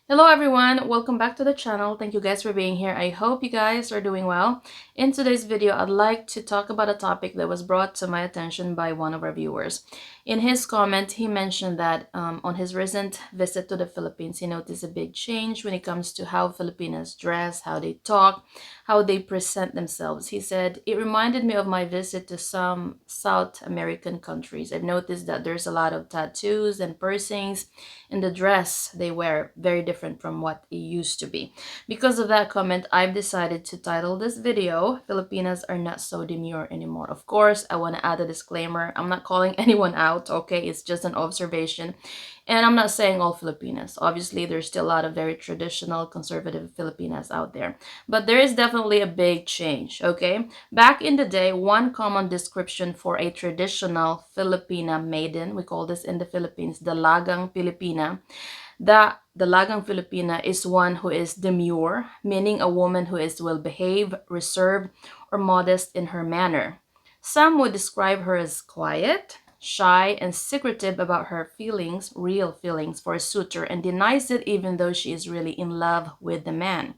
Hello everyone, welcome back to the channel. Thank you guys for being here. I hope you guys are doing well. In today's video, I'd like to talk about a topic that was brought to my attention by one of our viewers. In his comment, he mentioned that on his recent visit to the Philippines, he noticed a big change when it comes to how Filipinos dress, how they talk, how they present themselves. He said, it reminded me of my visit to some South American countries. I've noticed that there's a lot of tattoos and piercings, and the dress they wear very different from what it used to be. Because of that comment, I've decided to title this video, Filipinas Are Not So Demure Anymore. Of course, I want to add a disclaimer. I'm not calling anyone out, okay? It's just an observation. And I'm not saying all Filipinas. Obviously, there's still a lot of very traditional, conservative Filipinas out there. But there is definitely a big change, okay? Back in the day, one common description for a traditional Filipina maiden, we call this in the Philippines, the Lagang Filipina. The Lagang Filipina is one who is demure, meaning a woman who is well behaved, reserved, or modest in her manner. Some would describe her as quiet, shy, and secretive about her feelings, real feelings for a suitor, and denies it even though she is really in love with the man.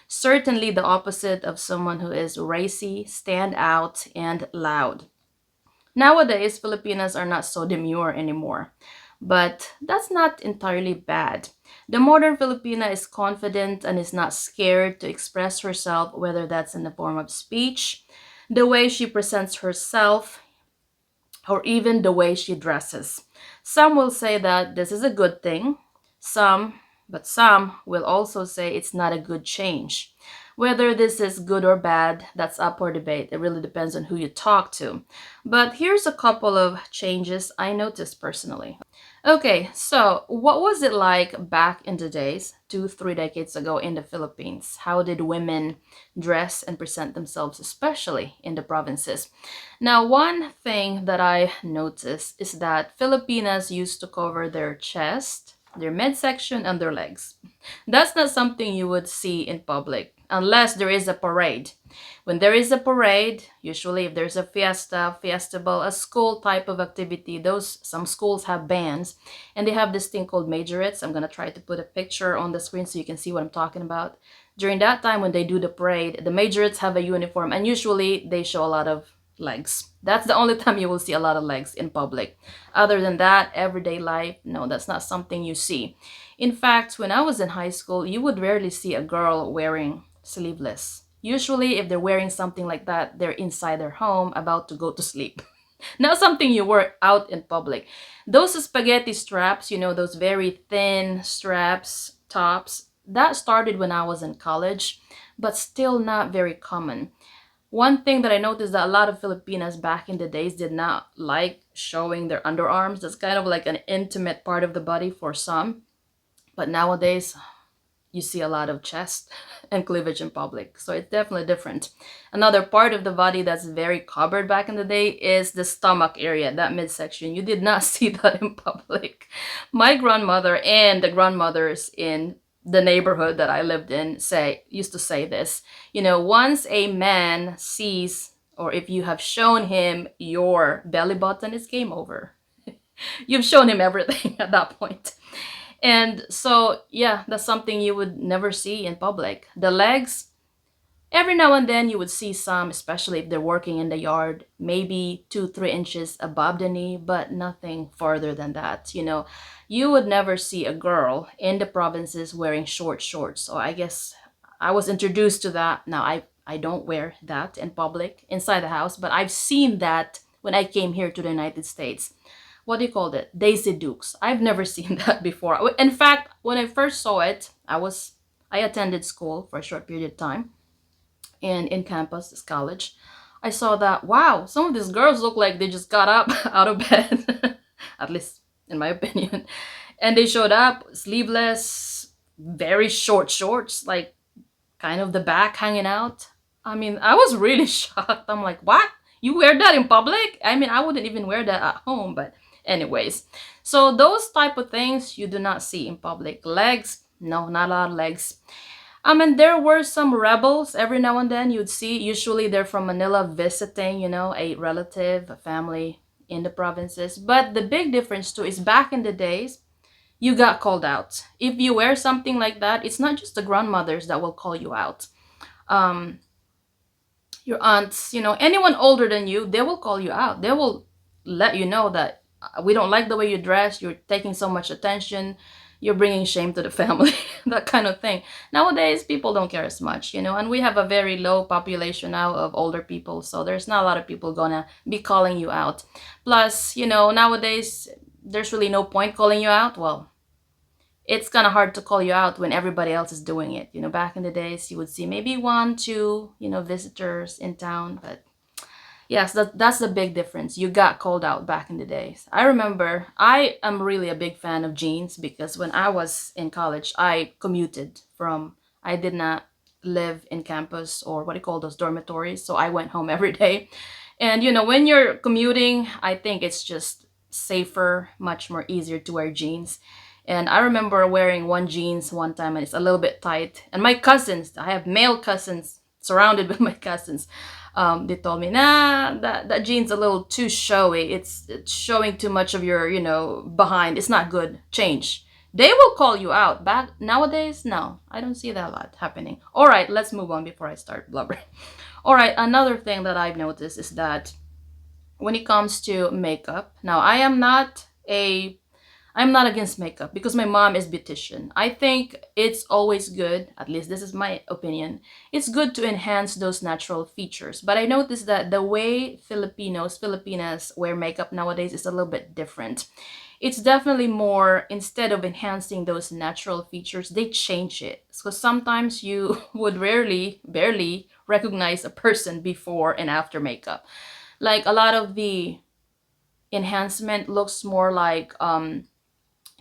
Certainly the opposite of someone who is racy, stand out, and loud. Nowadays, Filipinas are not so demure anymore. But that's not entirely bad. The modern Filipina is confident and is not scared to express herself, whether that's in the form of speech, the way she presents herself, or even the way she dresses. Some will say that this is a good thing, some will also say it's not a good change. Whether this is good or bad, that's up for debate. It really depends on who you talk to. But here's a couple of changes I noticed personally. Okay, so what was it like back in the days, 2, 3 decades ago in the Philippines? How did women dress and present themselves, especially in the provinces? Now, one thing that I noticed is that Filipinas used to cover their chest, their midsection, and their legs. That's not something you would see in public unless there is a parade. When there is a parade, usually if there's a fiesta, festival, a school type of activity, those some schools have bands and they have this thing called majorettes. I'm gonna try to put a picture on the screen so you can see what I'm talking about. During that time when they do the parade, the majorettes have a uniform and usually they show a lot of legs. That's the only time you will see a lot of legs in public. Other than that, everyday life, no, that's not something you see. In fact, when I was in high school, you would rarely see a girl wearing sleeveless. Usually, if they're wearing something like that, they're inside their home about to go to sleep. Not something you wear out in public. Those spaghetti straps, those very thin straps, tops, that started when I was in college, but still not very common. One thing that I noticed that a lot of Filipinas back in the days did not like showing their underarms. That's kind of like an intimate part of the body for some. But nowadays, you see a lot of chest and cleavage in public. So it's definitely different. Another part of the body that's very covered back in the day is the stomach area, that midsection. You did not see that in public. My grandmother and the grandmothers in the neighborhood that I lived in used to say this. Once a man sees or if you have shown him your belly button, it's game over. You've shown him everything at that point. And so, yeah, that's something you would never see in public. The legs, every now and then you would see some, especially if they're working in the yard, maybe 2, 3 inches above the knee, but nothing farther than that. You would never see a girl in the provinces wearing short shorts. So I guess I was introduced to that. Now, I don't wear that in public, inside the house, but I've seen that when I came here to the United States. What do you call it? Daisy Dukes. I've never seen that before. In fact, when I first saw it, I attended school for a short period of time and in campus, this college. I saw that, wow, some of these girls look like they just got up out of bed, at least in my opinion. And they showed up sleeveless, very short shorts, like kind of the back hanging out. I mean, I was really shocked. I'm like, what? You wear that in public? I mean, I wouldn't even wear that at home, but anyways. So those type of things you do not see in public. Legs, no, not a lot of legs. I mean, there were some rebels every now and then you'd see. Usually they're from Manila visiting, a relative, a family in the provinces. But the big difference too is back in the days, you got called out. If you wear something like that, it's not just the grandmothers that will call you out. Um, your aunts, anyone older than you, they will call you out. They will let you know that we don't like the way you dress, you're taking so much attention, you're bringing shame to the family, that kind of thing. Nowadays, people don't care as much, and we have a very low population now of older people, so there's not a lot of people gonna be calling you out. Plus, nowadays, there's really no point calling you out. Well, it's kind of hard to call you out when everybody else is doing it. Back in the days, you would see maybe one, two, visitors in town. But yes, that's the big difference. You got called out back in the days. I remember I am really a big fan of jeans because when I was in college, I commuted from, I did not live in campus or what do you call those dormitories. So I went home every day. And when you're commuting, I think it's just safer, much more easier to wear jeans. And I remember wearing one jeans one time and it's a little bit tight. And my cousins, I have male cousins surrounded with my cousins. They told me, nah, that jeans a little too showy. It's showing too much of your, behind. It's not good. Change. They will call you out. Back nowadays, no, I don't see that a lot happening. All right, let's move on before I start blubbering. All right, another thing that I've noticed is that when it comes to makeup, now I'm not against makeup because my mom is beautician. I think it's always good, at least this is my opinion. It's good to enhance those natural features. But I noticed that the way Filipinas wear makeup nowadays is a little bit different. It's definitely more, instead of enhancing those natural features, they change it. So sometimes you would barely recognize a person before and after makeup. Like a lot of the enhancement looks more like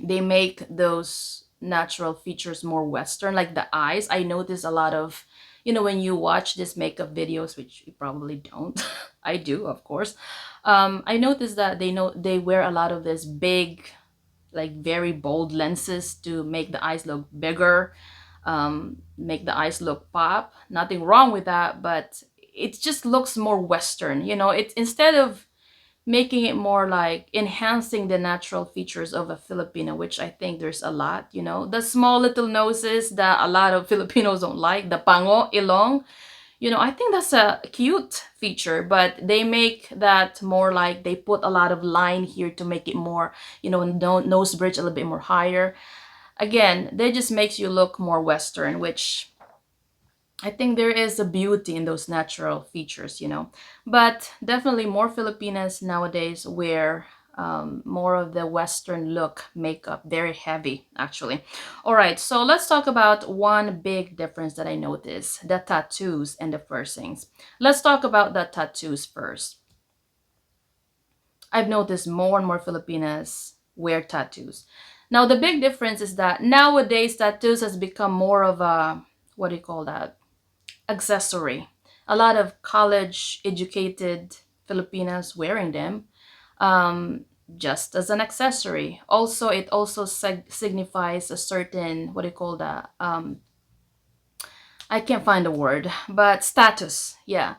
they make those natural features more Western, like the eyes. I notice a lot of, when you watch these makeup videos, which you probably don't, I do, of course. I notice that they wear a lot of this big, like very bold lenses to make the eyes look bigger, make the eyes look pop. Nothing wrong with that, but it just looks more Western. It's instead of making it more like enhancing the natural features of a Filipino, which I think there's a lot, the small little noses that a lot of Filipinos don't like, the pango, ilong, I think that's a cute feature, but they make that more like they put a lot of line here to make it more, nose bridge a little bit more higher. Again, they just makes you look more Western, which I think there is a beauty in those natural features, But definitely more Filipinas nowadays wear more of the Western look makeup, very heavy, actually. All right, so let's talk about one big difference that I noticed, the tattoos and the piercings. Let's talk about the tattoos first. I've noticed more and more Filipinas wear tattoos. Now, the big difference is that nowadays tattoos has become more of a, what do you call that? Accessory. A lot of college educated Filipinas wearing them just as an accessory. Also, it also signifies a certain, what do you call that? I can't find the word, but status. Yeah.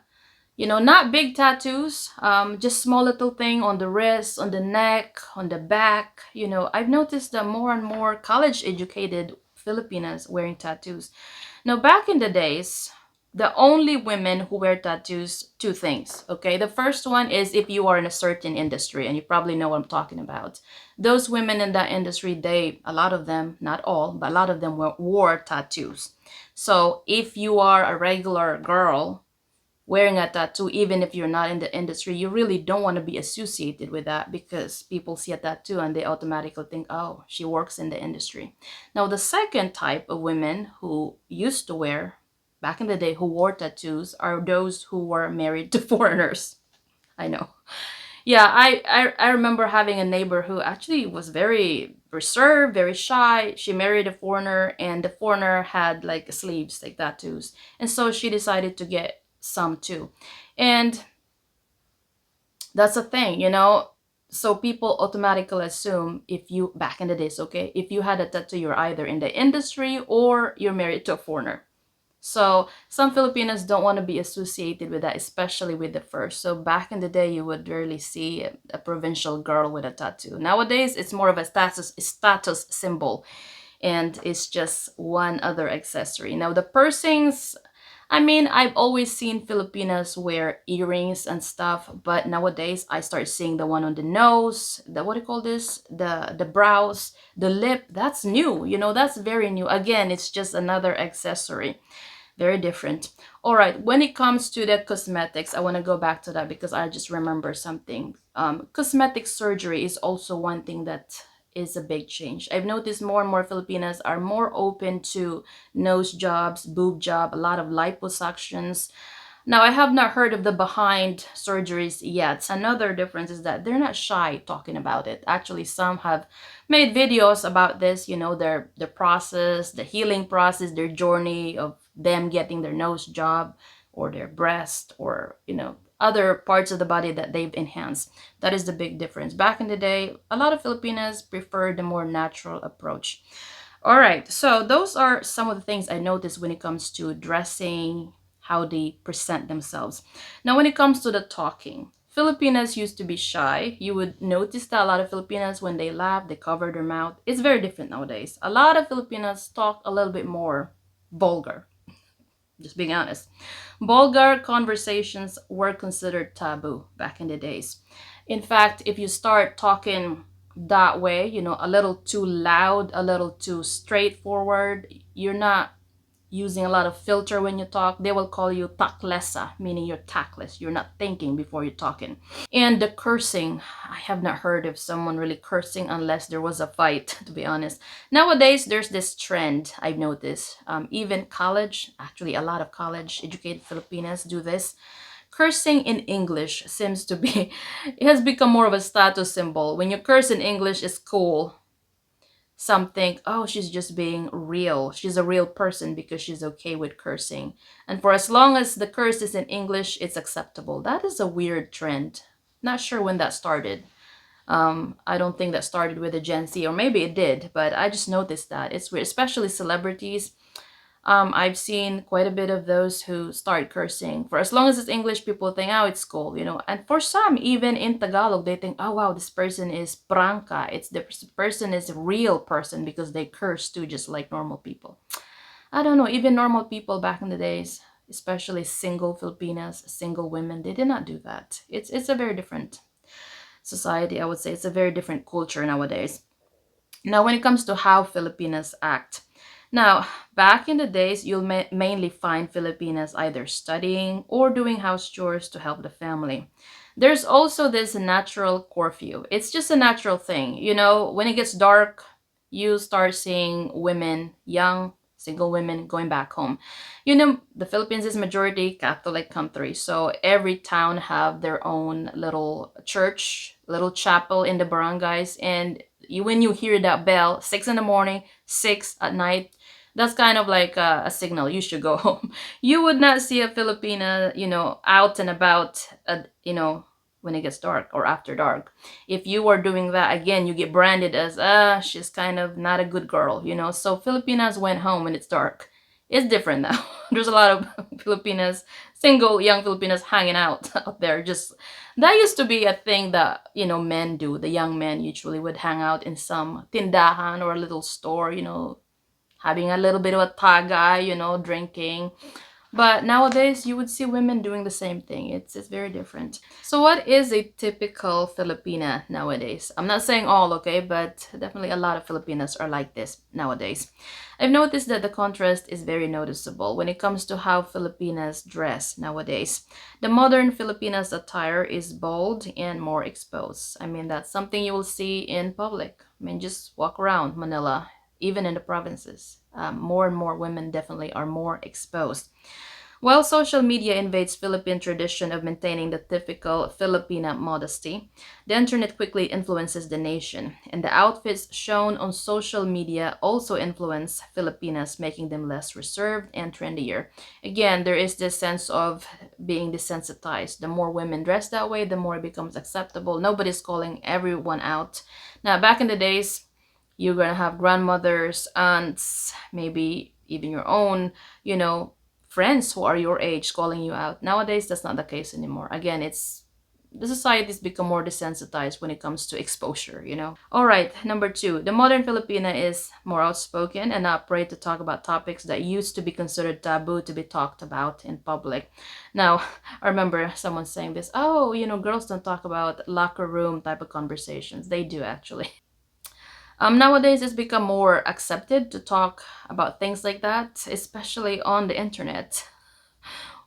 Not big tattoos, just small little thing on the wrist, on the neck, on the back. I've noticed that more and more college educated Filipinas wearing tattoos. Now, back in the days, the only women who wear tattoos, two things, okay? The first one is if you are in a certain industry, and you probably know what I'm talking about. Those women in that industry, a lot of them, not all, but a lot of them wore tattoos. So if you are a regular girl wearing a tattoo, even if you're not in the industry, you really don't want to be associated with that because people see a tattoo and they automatically think, oh, she works in the industry. Now, the second type of women who used to wear, back in the day, who wore tattoos are those who were married to foreigners. I know. Yeah, I remember having a neighbor who actually was very reserved, very shy. She married a foreigner, and the foreigner had like sleeves, like tattoos. And so she decided to get some too. And that's a thing, So people automatically assume if you, back in the days, okay, if you had a tattoo, you're either in the industry or you're married to a foreigner. So some Filipinos don't want to be associated with that, especially with the fur. So back in the day, you would rarely see a provincial girl with a tattoo. Nowadays, it's more of a status symbol, and it's just one other accessory. Now the piercings, I mean, I've always seen Filipinas wear earrings and stuff, but nowadays I start seeing the one on the nose, the what do you call this? The brows, the lip. That's new. That's very new. Again, it's just another accessory. Very different. All right, when it comes to the cosmetics, I want to go back to that because I just remember something. Cosmetic surgery is also one thing that is a big change. I've noticed more and more Filipinas are more open to nose jobs, boob job, a lot of liposuctions. Now, I have not heard of the behind surgeries yet. Another difference is that they're not shy talking about it. Actually, some have made videos about this, their process, the healing process, their journey of them getting their nose job or their breast or, other parts of the body that they've enhanced. That is the big difference. Back in the day, a lot of Filipinas preferred the more natural approach. All right, so those are some of the things I noticed when it comes to dressing, how they present themselves. Now, when it comes to the talking, Filipinas used to be shy. You would notice that a lot of Filipinas, when they laugh, they cover their mouth. It's very different nowadays. A lot of Filipinas talk a little bit more vulgar, just being honest. Vulgar conversations were considered taboo back in the days. In fact, if you start talking that way, a little too loud, a little too straightforward, you're not using a lot of filter when you talk, they will call you taklesa, meaning you're tactless. You're not thinking before you're talking. And the cursing, I have not heard of someone really cursing unless there was a fight, to be honest. Nowadays, there's this trend I've noticed. Even college, actually, a lot of college educated Filipinas do this. Cursing in English seems to be, it has become more of a status symbol. When you curse in English, it's cool. Some think, oh, she's just being real. She's a real person because she's okay with cursing. And for as long as the curse is in English, it's acceptable. That is a weird trend. Not sure when that started. I don't think that started with the Gen Z, or maybe it did, but I just noticed that. It's weird, especially celebrities. I've seen quite a bit of those who start cursing. For as long as it's English, people think, oh, it's cool. And for some, even in Tagalog, they think, oh, wow, this person is prangka. It's the person is a real person because they curse too, just like normal people. I don't know, even normal people back in the days, especially single Filipinas, single women, they did not do that. It's a very different society, I would say. It's a very different culture nowadays. Now, when it comes to how Filipinas act, now, back in the days, you'll mainly find Filipinas either studying or doing house chores to help the family. There's also this natural curfew. It's just a natural thing. When it gets dark, you start seeing women, young, single women, going back home. The Philippines is majority Catholic country, so every town have their own little church, little chapel in the barangays, and when you hear that bell, 6 in the morning, 6 at night, that's kind of like a signal you should go home. You would not see a Filipina, out and about, when it gets dark or after dark. If you are doing that again, you get branded as, she's kind of not a good girl. So Filipinas went home when it's dark. It's different now. There's a lot of Filipinas, single young Filipinas hanging out there. Just that used to be a thing that men do. The young men usually would hang out in some tindahan or a little store, having a little bit of a tagay, drinking. But nowadays, you would see women doing the same thing. It's very different. So, what is a typical Filipina nowadays? I'm not saying all, okay, but definitely a lot of Filipinas are like this nowadays. I've noticed that the contrast is very noticeable when it comes to how Filipinas dress nowadays. The modern Filipinas attire is bold and more exposed. I mean, that's something you will see in public. I mean, just walk around Manila, even in the provinces. More and more women definitely are more exposed. While social media invades Philippine tradition of maintaining the typical Filipina modesty, the internet quickly influences the nation, and the outfits shown on social media also influence Filipinas, making them less reserved and trendier. Again, there is this sense of being desensitized. The more women dress that way, the more it becomes acceptable. Nobody's calling everyone out. Now, back in the days, you're gonna have grandmothers, aunts, maybe even your own, friends who are your age calling you out. Nowadays, that's not the case anymore. Again, it's the society's become more desensitized when it comes to exposure, you know? All right, number two, the modern Filipina is more outspoken and not afraid to talk about topics that used to be considered taboo to be talked about in public. Now, I remember someone saying this, oh, you know, girls don't talk about locker room type of conversations. They do actually. Nowadays, it's become more accepted to talk about things like that, especially on the internet.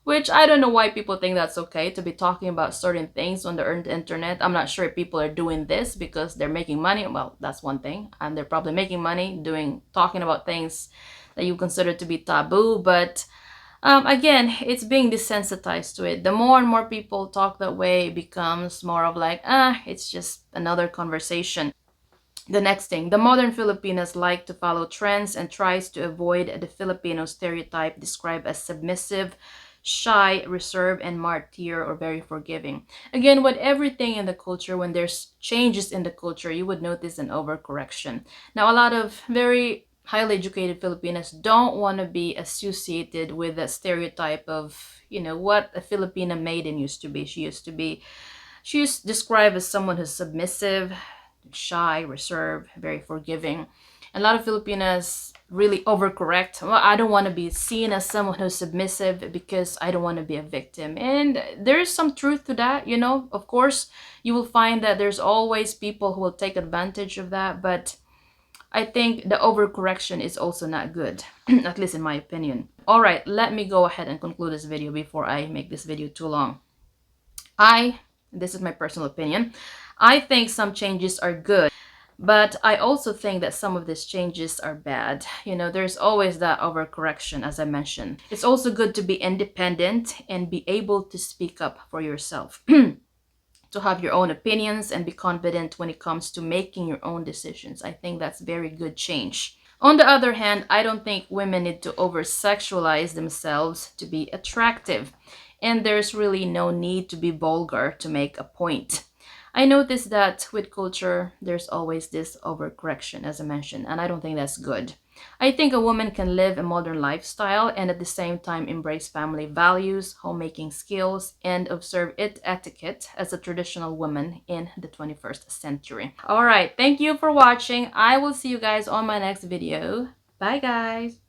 Which I don't know why people think that's okay to be talking about certain things on the internet. I'm not sure if people are doing this because they're making money. Well, that's one thing. And they're probably making money talking about things that you consider to be taboo. But again, it's being desensitized to it. The more and more people talk that way, it becomes more of like, it's just another conversation. The next thing, the modern Filipinas like to follow trends and tries to avoid the Filipino stereotype described as submissive, shy, reserved, and martyr or very forgiving. Again, with everything in the culture, when there's changes in the culture, you would notice an overcorrection. Now, a lot of very highly educated Filipinas don't want to be associated with the stereotype of, you know, what a Filipina maiden used to be. She's described as someone who's submissive, shy, reserved, very forgiving. A lot of Filipinas really overcorrect. Well, I don't want to be seen as someone who's submissive because I don't want to be a victim. And there's some truth to that, you know. Of course, you will find that there's always people who will take advantage of that, but I think the overcorrection is also not good, at least in my opinion. All right, let me go ahead and conclude this video before I make this video too long. This is my personal opinion, I think some changes are good, but I also think that some of these changes are bad. You know, there's always that overcorrection, as I mentioned. It's also good to be independent and be able to speak up for yourself, to have your own opinions and be confident when it comes to making your own decisions. I think that's very good change. On the other hand, I don't think women need to over sexualize themselves to be attractive. And there's really no need to be vulgar to make a point. I noticed that with culture, there's always this overcorrection, as I mentioned, and I don't think that's good. I think a woman can live a modern lifestyle and at the same time embrace family values, homemaking skills, and observe etiquette as a traditional woman in the 21st century. All right, thank you for watching. I will see you guys on my next video. Bye, guys.